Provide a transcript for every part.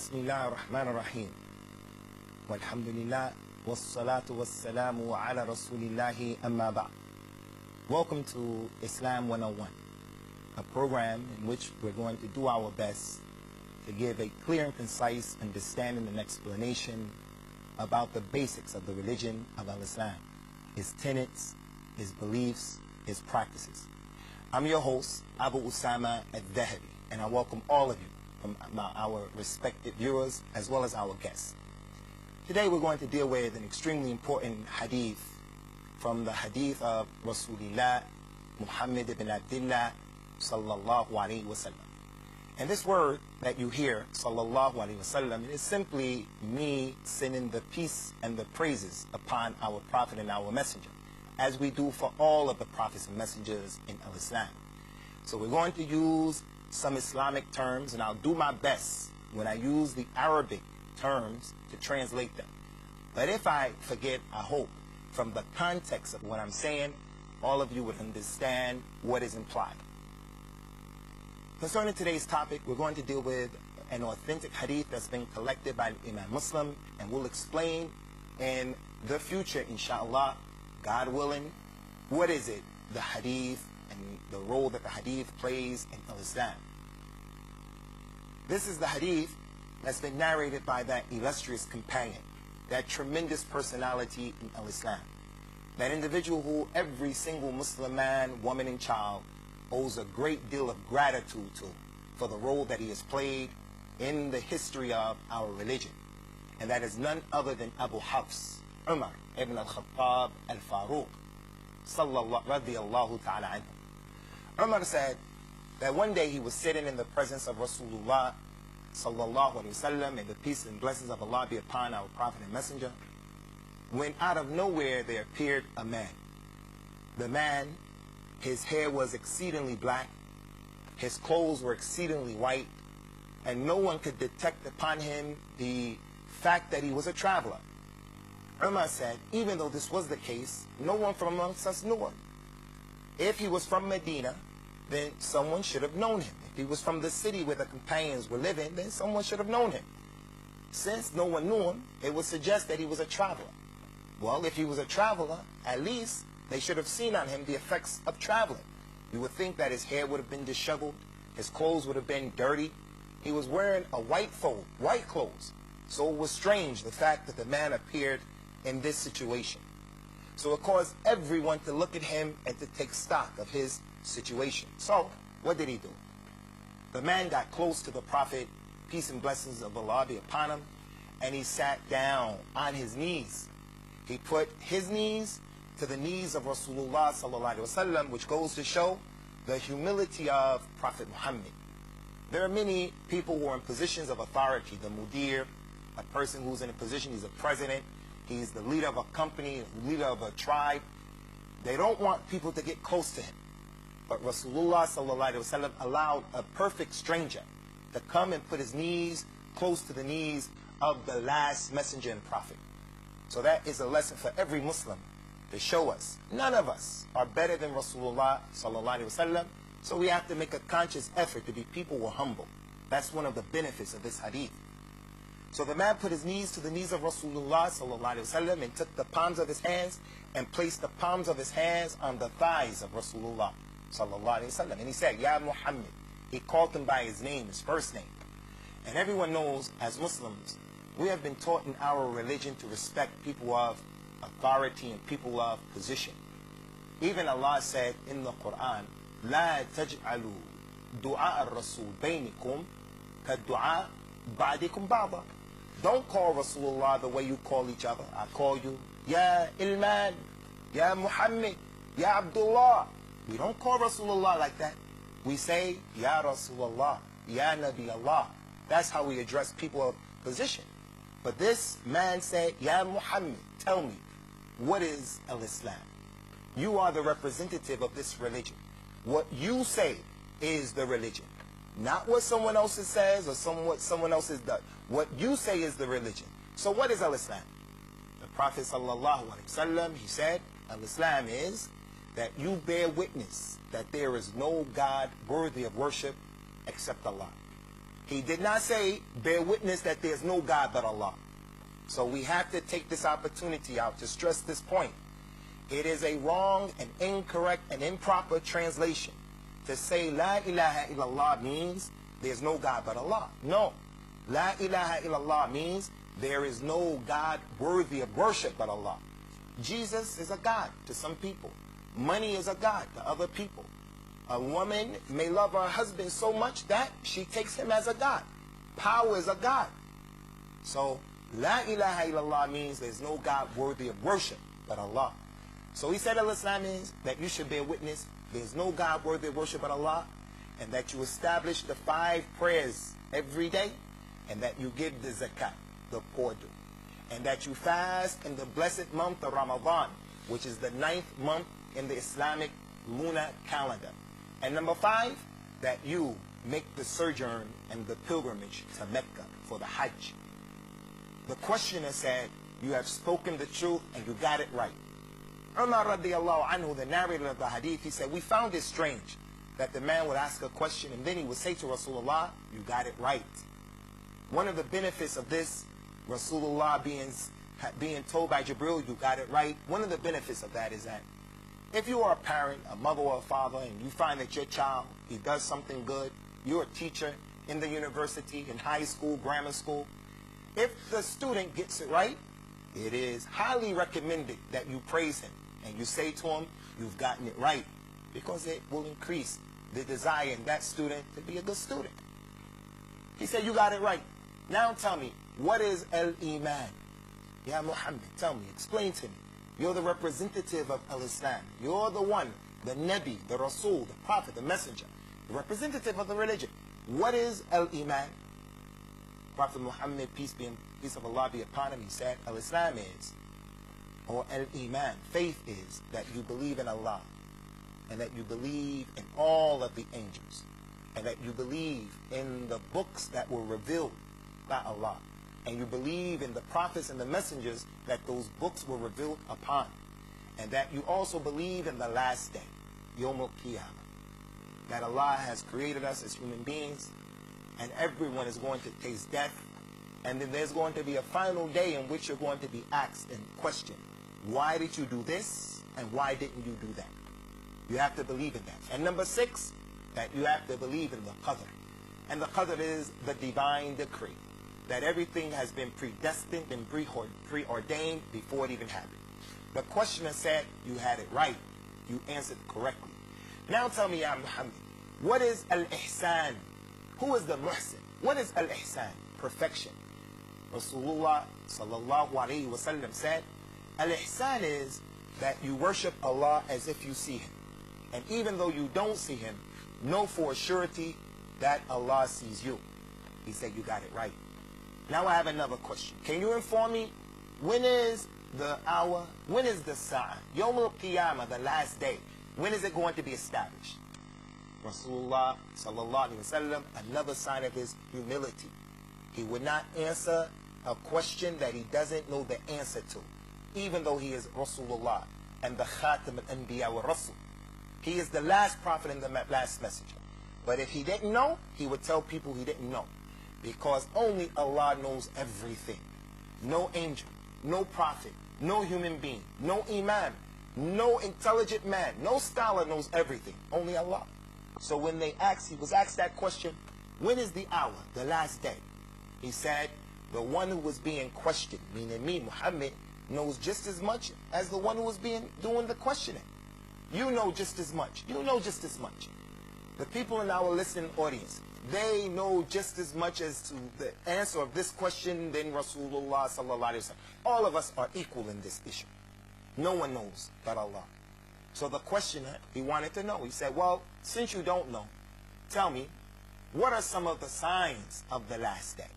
Bismillah ar-Rahman ar-Rahim. Walhamdulillah, wassalatu wassalamu ala rasulillahi amma ba'. Welcome to Islam 101, a program in which we're going to do our best to give a clear and concise understanding and explanation about the basics of the religion of Islam, its tenets, its beliefs, its practices. I'm your host, Abu Usamah Ath Thahabi, and I welcome all of you, from our respected viewers as well as our guests. Today we're going to deal with an extremely important hadith from the hadith of Rasulullah Muhammad ibn Abdullah sallallahu alayhi wa sallam. And this word that you hear, sallallahu alayhi wa sallam, is simply me sending the peace and the praises upon our prophet and our messenger, as we do for all of the prophets and messengers in Islam. So we're going to use some Islamic terms, and I'll do my best when I use the Arabic terms to translate them. But if I forget, I hope from the context of what I'm saying, all of you would understand what is implied. Concerning today's topic, we're going to deal with an authentic hadith that's been collected by Imam Muslim, and we'll explain in the future, inshallah, God willing, what is it, the hadith, and the role that the hadith plays in Islam. This is the hadith that's been narrated by that illustrious companion, that tremendous personality in Islam, that individual who every single Muslim man, woman, and child owes a great deal of gratitude to for the role that he has played in the history of our religion. And that is none other than Abu Hafs, Umar ibn al-Khattab al-Faruq, sallallahu radiyallahu ta'ala anhu. Umar said that one day he was sitting in the presence of Rasulullah sallallahu alayhi wasallam, and the peace and blessings of Allah be upon our prophet and messenger, when out of nowhere there appeared a man. The man, his hair was exceedingly black, his clothes were exceedingly white, and no one could detect upon him the fact that he was a traveler. Umar said, even though this was the case, no one from amongst us knew him. If he was from Medina, then someone should have known him. If he was from the city where the companions were living, then someone should have known him. Since no one knew him, it would suggest that he was a traveler. Well, if he was a traveler, at least they should have seen on him the effects of traveling. You would think that his hair would have been disheveled, his clothes would have been dirty. He was wearing a white clothes. So it was strange, the fact that the man appeared in this situation. So it caused everyone to look at him and to take stock of his situation. So what did he do? The man got close to the Prophet, peace and blessings of Allah be upon him, and he sat down on his knees. He put his knees to the knees of Rasulullah sallallahu alaihi wasallam, which goes to show the humility of Prophet Muhammad. There are many people who are in positions of authority. The mudir, a person who's in a position, he's a president, he's the leader of a company, leader of a tribe. They don't want people to get close to him. But Rasulullah sallallahu alaihi wasallam allowed a perfect stranger to come and put his knees close to the knees of the last messenger and prophet. So that is a lesson for every Muslim to show us none of us are better than Rasulullah sallallahu alaihi wasallam. So we have to make a conscious effort to be people who are humble. That's one of the benefits of this hadith. So the man put his knees to the knees of Rasulullah sallallahu alaihi wasallam and took the palms of his hands and placed the palms of his hands on the thighs of Rasulullah sallallahu alaihi wasallam. And he said, Ya Muhammad. He called him by his name, his first name. And everyone knows, as Muslims, we have been taught in our religion to respect people of authority and people of position. Even Allah said in the Quran, لا تجعلوا دعاء الرسول بينكم كدعاء بعضكم بعضا. Don't call Rasulullah the way you call each other. I call you Ya Ilman, Ya Muhammad, Ya Abdullah. We don't call Rasulullah like that. We say Ya Rasulullah, Ya Nabi Allah. That's how we address people of position. But this man said, Ya Muhammad, tell me, what is al-Islam? You are the representative of this religion. What you say is the religion. Not what someone else says or what someone else has done. What you say is the religion. So what is al-Islam? The Prophet sallallahu alaihi wasallam, he said, al-Islam is that you bear witness that there is no God worthy of worship except Allah. He did not say, bear witness that there's no God but Allah. So we have to take this opportunity out to stress this point. It is a wrong and incorrect and improper translation to say La ilaha illallah means there's no God but Allah. No. La ilaha illallah means there is no God worthy of worship but Allah. Jesus is a God to some people. Money is a God to other people. A woman may love her husband so much that she takes him as a God. Power is a God. So La ilaha illallah means there's no God worthy of worship but Allah. So he said al-Islam means that you should bear witness there's no God worthy of worship but Allah, and that you establish the 5 prayers every day, and that you give the zakat, the poor do, and that you fast in the blessed month of Ramadan, which is the 9th month in the Islamic lunar calendar. And number 5, that you make the sojourn and the pilgrimage to Mecca for the Hajj. The questioner said, you have spoken the truth and you got it right. Umar radiallahu anhu, the narrator of the hadith, he said, we found it strange that the man would ask a question and then he would say to Rasulullah, you got it right. One of the benefits of this, Rasulullah being told by Jibril, you got it right, one of the benefits of that is that if you are a parent, a mother or a father, and you find that your child, he does something good, you're a teacher in the university, in high school, grammar school, if the student gets it right, it is highly recommended that you praise him and you say to him, you've gotten it right, because it will increase the desire in that student to be a good student. He said, you got it right. Now tell me, what is al-Iman? Ya Muhammad, tell me, explain to me. You're the representative of al-Islam. You're the one, the Nabi, the Rasul, the Prophet, the Messenger, the representative of the religion. What is al-Iman? Prophet Muhammad, peace of Allah be upon him, he said, al-Islam is, or al-Iman, faith is that you believe in Allah, and that you believe in all of the angels, and that you believe in the books that were revealed by Allah, and you believe in the prophets and the messengers that those books were revealed upon, and that you also believe in the last day, Yawm al-Qiyamah, that Allah has created us as human beings, and everyone is going to taste death, and then there's going to be a final day in which you're going to be asked and questioned, why did you do this, and why didn't you do that? You have to believe in that. And number 6, that you have to believe in the Qadr. And the Qadr is the divine decree, that everything has been predestined and preordained before it even happened. The questioner said, you had it right. You answered correctly. Now tell me, Ya Muhammad, what is al-Ihsan? Who is the Muhsin? What is al-Ihsan? Perfection. Rasulullah sallallahu alayhi wa sallam said, al-Ihsan is that you worship Allah as if you see him. And even though you don't see him, know for a surety that Allah sees you. He said, you got it right. Now I have another question. Can you inform me, when is the hour, when is the Sa'ah? Yawm al-Qiyamah, the last day, when is it going to be established? Rasulullah sallallahu alayhi wa sallam, another sign of his humility. He would not answer a question that he doesn't know the answer to, even though he is Rasulullah and the Khatam al-Anbiya wa Rasul. He is the last prophet and the last messenger. But if he didn't know, he would tell people he didn't know. Because only Allah knows everything. No angel, no prophet, no human being, no imam, no intelligent man, no scholar knows everything. Only Allah. So when he was asked that question, when is the hour, the last day? He said, the one who was being questioned, meaning me, Muhammad, knows just as much as the one who was doing the questioning. You know just as much. You know just as much. The people in our listening audience, they know just as much as to the answer of this question than Rasulullah sallallahu alaihi wasallam. All of us are equal in this issue. No one knows but Allah. So the questioner, he wanted to know. He said, well, since you don't know, tell me, what are some of the signs of the last day?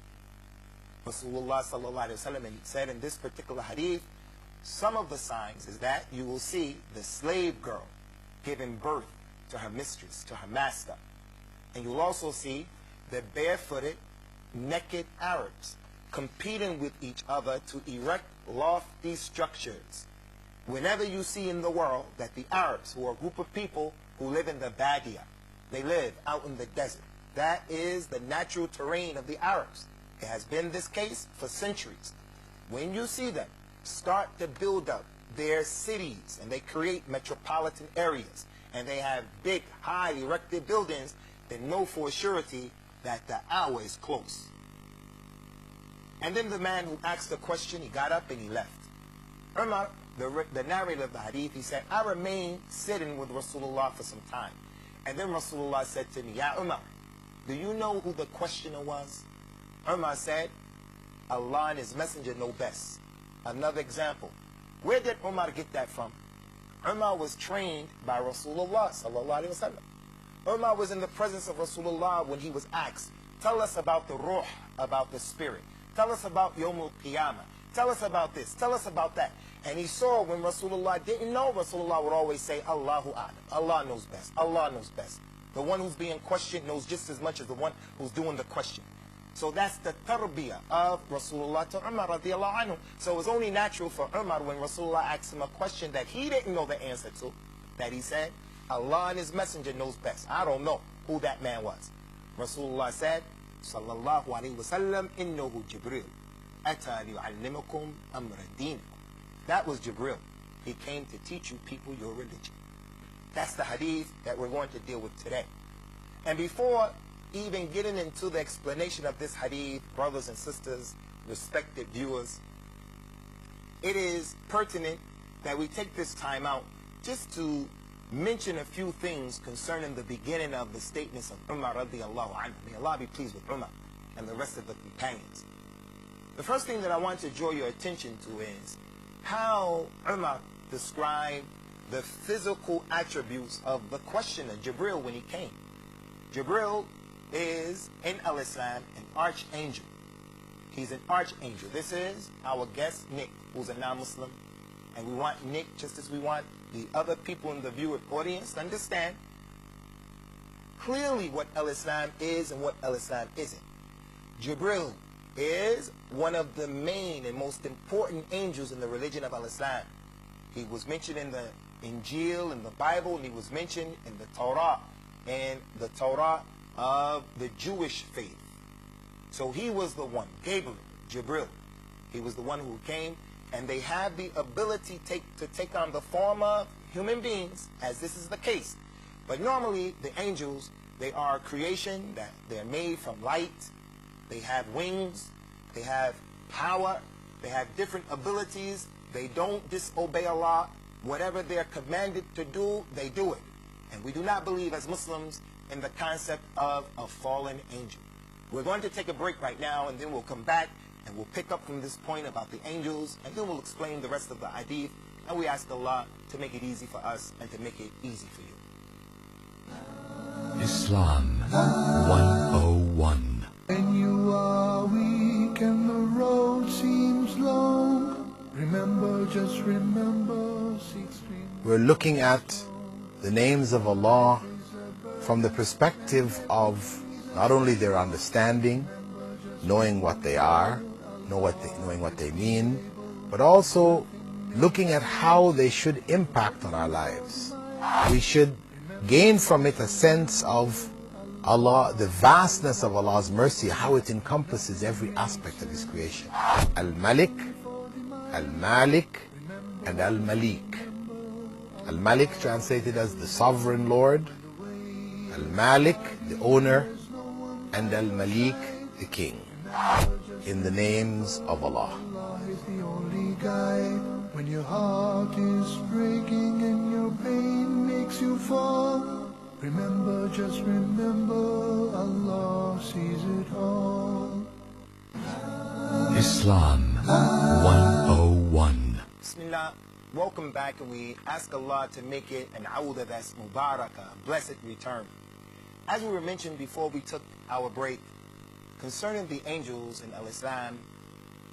Rasulullah sallallahu alaihi wasallam said in this particular hadith, some of the signs is that you will see the slave girl giving birth to her mistress, to her master. And you'll also see the barefooted, naked Arabs competing with each other to erect lofty structures. Whenever you see in the world that the Arabs, who are a group of people who live in the Badia, they live out in the desert, That is the natural terrain of the Arabs. It has been this case for centuries. When you see them start to build up their cities and they create metropolitan areas and they have big, high erected buildings, then know for a surety that the hour is close. And then the man who asked the question, he got up and he left. Umar, the narrator of the hadith, he said, I remained sitting with Rasulullah for some time. And then Rasulullah said to me, Ya Umar, do you know who the questioner was? Umar said, Allah and His Messenger know best. Another example. Where did Umar get that from? Umar was trained by Rasulullah sallallahu alaihi wasallam. Umar was in the presence of Rasulullah when he was asked, tell us about the ruh, about the spirit. Tell us about Yawm al-Qiyamah. Tell us about this. Tell us about that. And he saw when Rasulullah didn't know, Rasulullah would always say, Allahu A'lam. Allah knows best. Allah knows best. The one who's being questioned knows just as much as the one who's doing the question. So that's the tarbiyah of Rasulullah to Umar radiallahu anhu. So it was only natural for Umar when Rasulullah asked him a question that he didn't know the answer to, that he said, Allah and His Messenger knows best. I don't know who that man was. Rasulullah said, sallallahu alayhi wa sallam, innahu Jibril, ata liyu'allimakum amra dinakum. That was Jibril. He came to teach you people your religion. That's the hadith that we're going to deal with today. And before even getting into the explanation of this hadith, brothers and sisters, respected viewers, it is pertinent that we take this time out just to mention a few things concerning the beginning of the statements of Umar radiallahu anhu. May Allah be pleased with Umar and the rest of the companions. The first thing that I want to draw your attention to is how Umar described the physical attributes of the questioner, Jibril, when he came. Jibril is, in al-Islam, an archangel. He's an archangel. This is our guest, Nick, who's a non-Muslim. And we want Nick, just as we want the other people in the viewer audience, to understand clearly what al-Islam is and what al-Islam isn't. Jibril is one of the main and most important angels in the religion of al-Islam. He was mentioned in the Injil, in the Bible, and he was mentioned in the Torah, and the Torah of the Jewish faith. So he was the one, Gabriel, Jibril. He was the one who came, and they have the ability to take on the form of human beings, as this is the case. But normally, the angels, they are a creation, that they're made from light. They have wings, they have power, they have different abilities. They don't disobey Allah. Whatever they're commanded to do, they do it. And we do not believe as Muslims in the concept of a fallen angel. We're going to take a break right now, and then we'll come back and we'll pick up from this point about the angels, and then we'll explain the rest of the hadith. And we ask Allah to make it easy for us and to make it easy for you. Islam 101. When you are weak and the road seems long, remember, just remember, we're looking at the names of Allah from the perspective of not only their understanding, knowing what they are, knowing what they mean, but also looking at how they should impact on our lives. We should gain from it a sense of Allah, the vastness of Allah's mercy, how it encompasses every aspect of His creation. Al-Malik, Al-Malik, and Al-Malik. Al-Malik translated as the sovereign Lord, Al-Malik, the owner, and Al-Malik, the king. In the names of Allah. Allah is the only guide. When your heart is breaking and your pain makes you fall, remember, just remember, Allah sees it all. Islam 101. Bismillah. Welcome back, and we ask Allah to make it an Rawdah that's Mubarakah, a blessed return. As we were mentioned before we took our break, concerning the angels in al-Islam,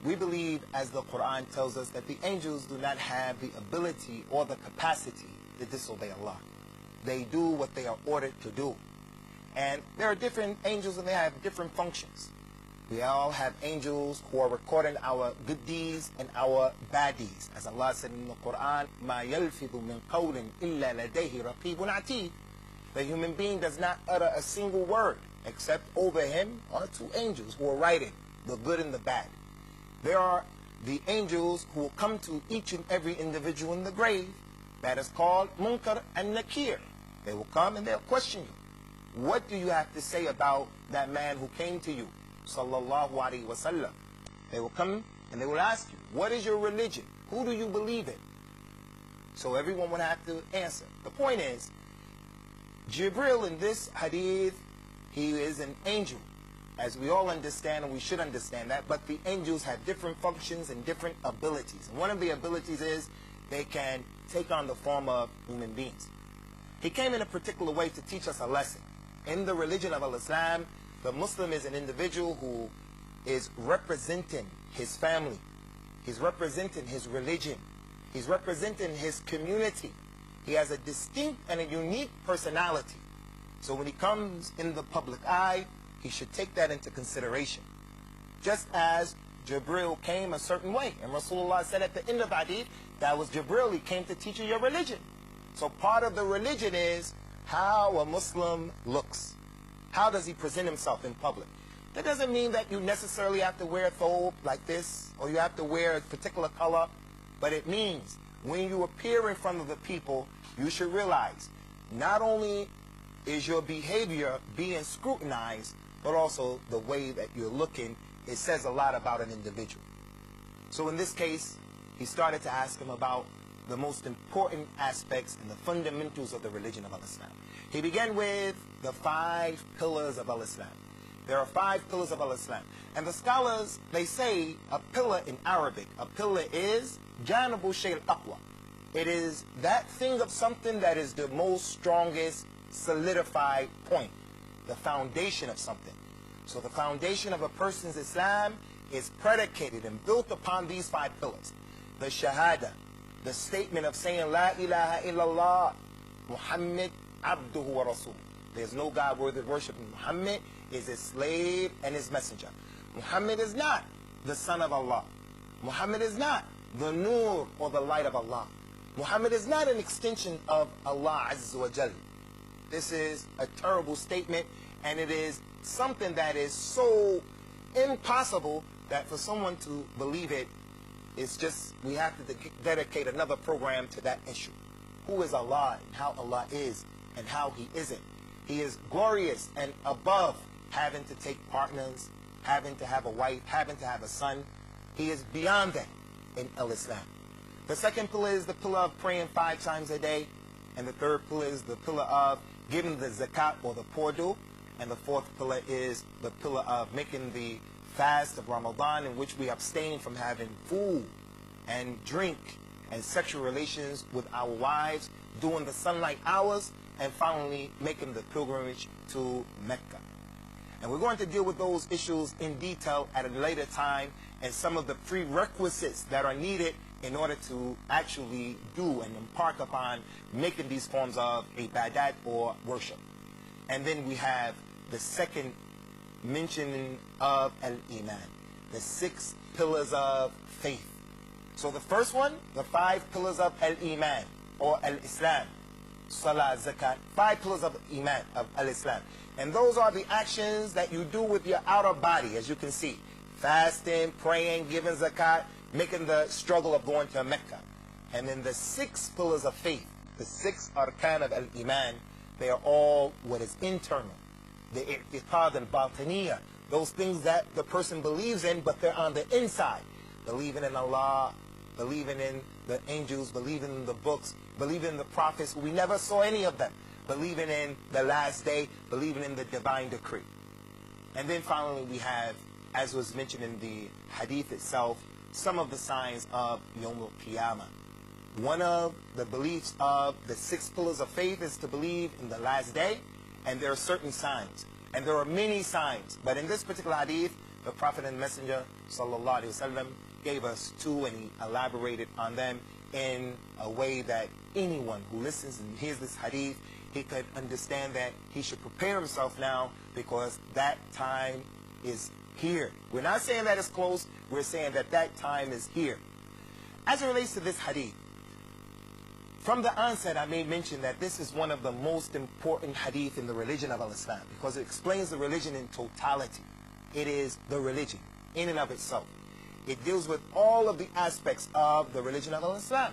we believe, as the Quran tells us, that the angels do not have the ability or the capacity to disobey Allah. They do what they are ordered to do. And there are different angels, and they have different functions. We all have angels who are recording our good deeds and our bad deeds. As Allah said in the Quran, مَا يَلْفِظُ مِنْ قَوْلٍ إِلَّا لَدَيْهِ رَقِيبٌ عَتِيدٌ. The human being does not utter a single word except over him are two angels who are writing the good and the bad. There are the angels who will come to each and every individual in the grave. That is called Munkar and Nakir. They will come and they'll question you. What do you have to say about that man who came to you? Sallallahu alaihi wasallam. They will come and they will ask you, what is your religion? Who do you believe in? So everyone would have to answer. The point is, Jibril in this hadith, he is an angel. As we all understand, and we should understand that, but the angels have different functions and different abilities. And one of the abilities is they can take on the form of human beings. He came in a particular way to teach us a lesson. In the religion of Islam, the Muslim is an individual who is representing his family. He's representing his religion. He's representing his community. He has a distinct and a unique personality. So when he comes in the public eye, he should take that into consideration. Just as Jibril came a certain way. And Rasulullah said at the end of the hadith, that was Jibril, he came to teach you your religion. So part of the religion is how a Muslim looks. How does he present himself in public? That doesn't mean that you necessarily have to wear a thobe like this, or you have to wear a particular color, but it means when you appear in front of the people, you should realize not only is your behavior being scrutinized, but also the way that you're looking, it says a lot about an individual. So in this case, he started to ask him about the most important aspects and the fundamentals of the religion of Islam. He began with the 5 pillars of Islam. There are 5 pillars of Islam. And the scholars, they say a pillar in Arabic, a pillar is janabu shay al-aqwa. It is that thing of something that is the most strongest solidified point, the foundation of something. So the foundation of a person's Islam is predicated and built upon these 5 pillars. The shahada, the statement of saying La ilaha illallah, Muhammad abduhu wa rasul. There's no God worthy of worship. Muhammad is his slave and his messenger. Muhammad is not the son of Allah. Muhammad is not the nur or the light of Allah. Muhammad is not an extension of Allah Azza wa Jal. This is a terrible statement, and it is something that is so impossible that for someone to believe it, it's just, we have to dedicate another program to that issue. Who is Allah and how Allah is and how He isn't. He is glorious and above having to take partners, having to have a wife, having to have a son. He is beyond that in Islam. The second pillar is the pillar of praying 5 times a day. And the third pillar is the pillar of giving the zakat or the poor due. And the fourth pillar is the pillar of making the fast of Ramadan, in which we abstain from having food and drink and sexual relations with our wives during the sunlight hours, and finally making the pilgrimage to Mecca. And we're going to deal with those issues in detail at a later time, and some of the prerequisites that are needed in order to actually do and embark upon making these forms of ibadat or worship. And then we have the second mentioning of al-Iman, the 6 pillars of faith. So the first one, the 5 pillars of al-Iman or al-Islam, Salah, Zakat, 5 pillars of Iman, of al-Islam. And those are the actions that you do with your outer body, as you can see. Fasting, praying, giving zakat, making the struggle of going to Mecca. And then the 6 pillars of faith, the 6 arkan of al-Iman, they are all what is internal. The i'tiqad al-batiniyah, those things that the person believes in, but they're on the inside. Believing in Allah, believing in the angels, believing in the books, believing in the prophets, we never saw any of them. Believing in the last day, believing in the divine decree. And then finally we have, as was mentioned in the hadith itself, some of the signs of Yawm al-Qiyamah. One of the beliefs of the 6 pillars of faith is to believe in the last day, and there are certain signs. And there are many signs. But in this particular hadith, the Prophet and Messenger, sallallahu alaihi wasallam, gave us 2, and he elaborated on them in a way that anyone who listens and hears this hadith, he could understand that he should prepare himself now, because that time is here. We're not saying that it's close, we're saying that that time is here. As it relates to this hadith, From the onset, I may mention that this is one of the most important hadith in the religion of Islam because it explains the religion in totality. It is the religion in and of itself. It deals with all of the aspects of the religion of Islam.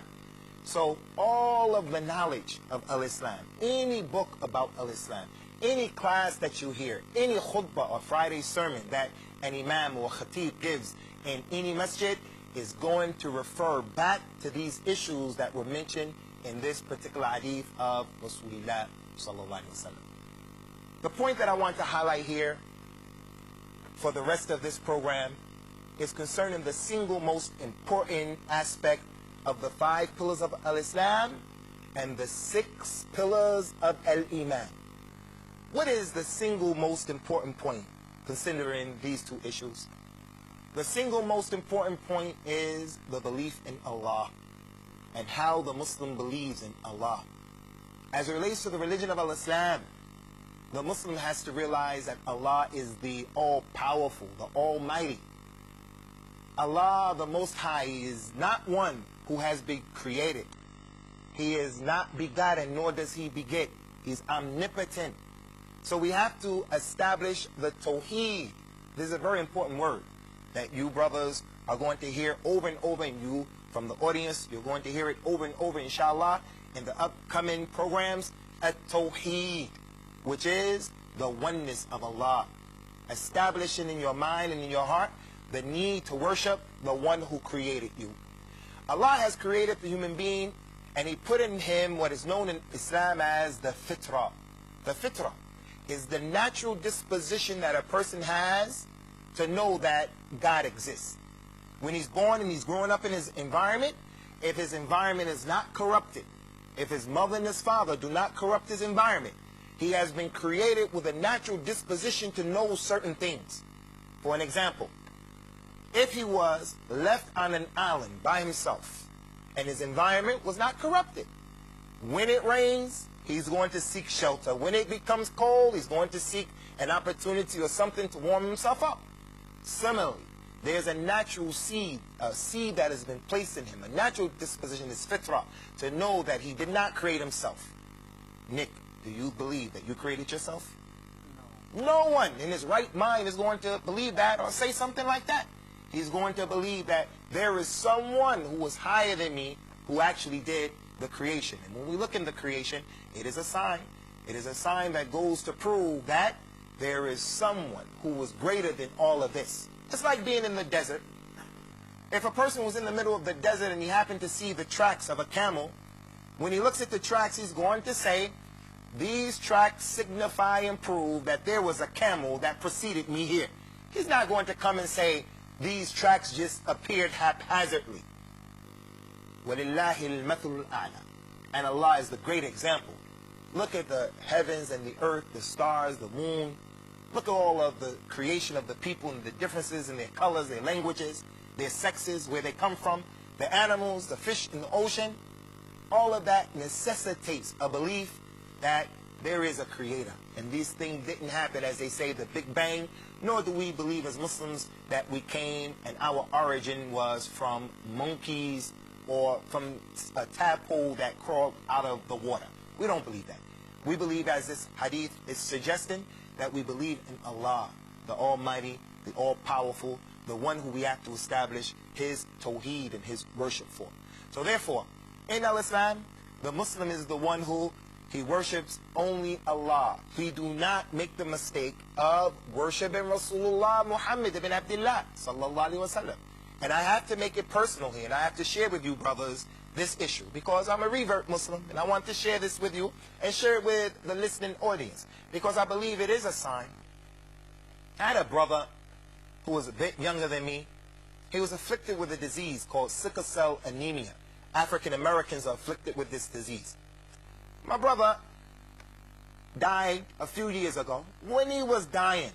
So all of the knowledge of Islam, any book about Islam, any class that you hear, any khutbah or Friday sermon that an imam or khatib gives in any masjid is going to refer back to these issues that were mentioned in this particular hadith of Rasulullah sallallahu alaihi wasallam. The point that I want to highlight here for the rest of this program is concerning the single most important aspect of the 5 pillars of al-Islam and the 6 pillars of al-Iman. What is the single most important point considering these 2 issues? The single most important point is the belief in Allah and how the Muslim believes in Allah. As it relates to the religion of al-Islam, the Muslim has to realize that Allah is the all-powerful, the Almighty. Allah, the Most High, is not one who has been created. He is not begotten, nor does he beget. He's omnipotent. So we have to establish the Tawheed. This is a very important word that you brothers are going to hear over and over, and you from the audience, you're going to hear it over and over, inshallah, in the upcoming programs. At-Tawheed, which is the oneness of Allah. Establishing in your mind and in your heart the need to worship the one who created you. Allah has created the human being, and he put in him what is known in Islam as the fitrah. The fitrah is the natural disposition that a person has to know that God exists. When he's born and he's growing up in his environment, if his environment is not corrupted, if his mother and his father do not corrupt his environment, he has been created with a natural disposition to know certain things. For an example, if he was left on an island by himself and his environment was not corrupted, when it rains, he's going to seek shelter. When it becomes cold, he's going to seek an opportunity or something to warm himself up. Similarly, there's a natural seed, a seed that has been placed in him. A natural disposition is fitrah, to know that he did not create himself. Nick, do you believe that you created yourself? No. No one in his right mind is going to believe that or say something like that. He's going to believe that there is someone who was higher than me who actually did the creation. And when we look in the creation, it is a sign. It is a sign that goes to prove that there is someone who was greater than all of this. It's like being in the desert. If a person was in the middle of the desert and he happened to see the tracks of a camel, when he looks at the tracks, he's going to say, these tracks signify and prove that there was a camel that preceded me here. He's not going to come and say, these tracks just appeared haphazardly. وَلِلَّهِ الْمَثُلُ الْأَعْلَى. And Allah is the great example. Look at the heavens and the earth, the stars, the moon. Look at all of the creation of the people and the differences in their colors, their languages, their sexes, where they come from, the animals, the fish in the ocean. All of that necessitates a belief that there is a creator. And these things didn't happen, as they say, the Big Bang, nor do we believe as Muslims that we came and our origin was from monkeys or from a tadpole that crawled out of the water. We don't believe that. We believe, as this hadith is suggesting, that we believe in Allah, the Almighty, the All-Powerful, the one who we have to establish his tawheed and his worship for. So therefore, in al-Islam, the Muslim is the one who he worships only Allah. We do not make the mistake of worshiping Rasulullah Muhammad ibn Abdullah sallallahu alaihi wasallam. And I have to make it personal here, and I have to share with you, brothers, this issue, because I'm a revert Muslim, and I want to share this with you and share it with the listening audience, because I believe it is a sign. I had a brother who was a bit younger than me. He was afflicted with a disease called sickle cell anemia. African Americans are afflicted with this disease. My brother died a few years ago. When he was dying,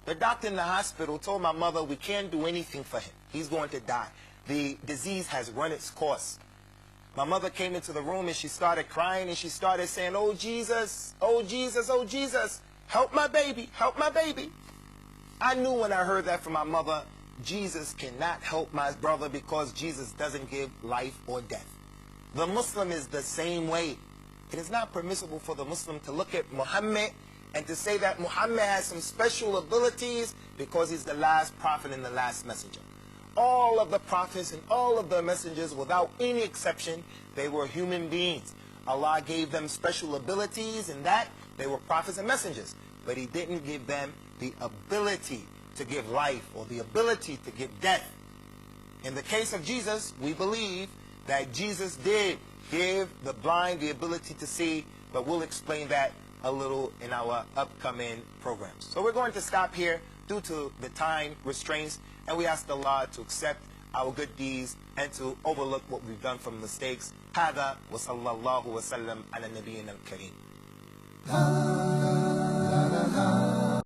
the doctor in the hospital told my mother, we can't do anything for him. He's going to die. The disease has run its course. My mother came into the room and she started crying and she started saying, oh Jesus, oh Jesus, oh Jesus, help my baby, help my baby. I knew when I heard that from my mother, Jesus cannot help my brother because Jesus doesn't give life or death. The Muslim is the same way. It is not permissible for the Muslim to look at Muhammad and to say that Muhammad has some special abilities because he's the last prophet and the last messenger. All of the prophets and all of the messengers, without any exception, they were human beings. Allah gave them special abilities in that they were prophets and messengers. But he didn't give them the ability to give life or the ability to give death. In the case of Jesus, we believe that Jesus did give the blind the ability to see, but we'll explain that a little in our upcoming programs. So we're going to stop here due to the time restraints, and we ask Allah to accept our good deeds and to overlook what we've done from mistakes. هذا وصلى الله وسلم على نبينا الكريم.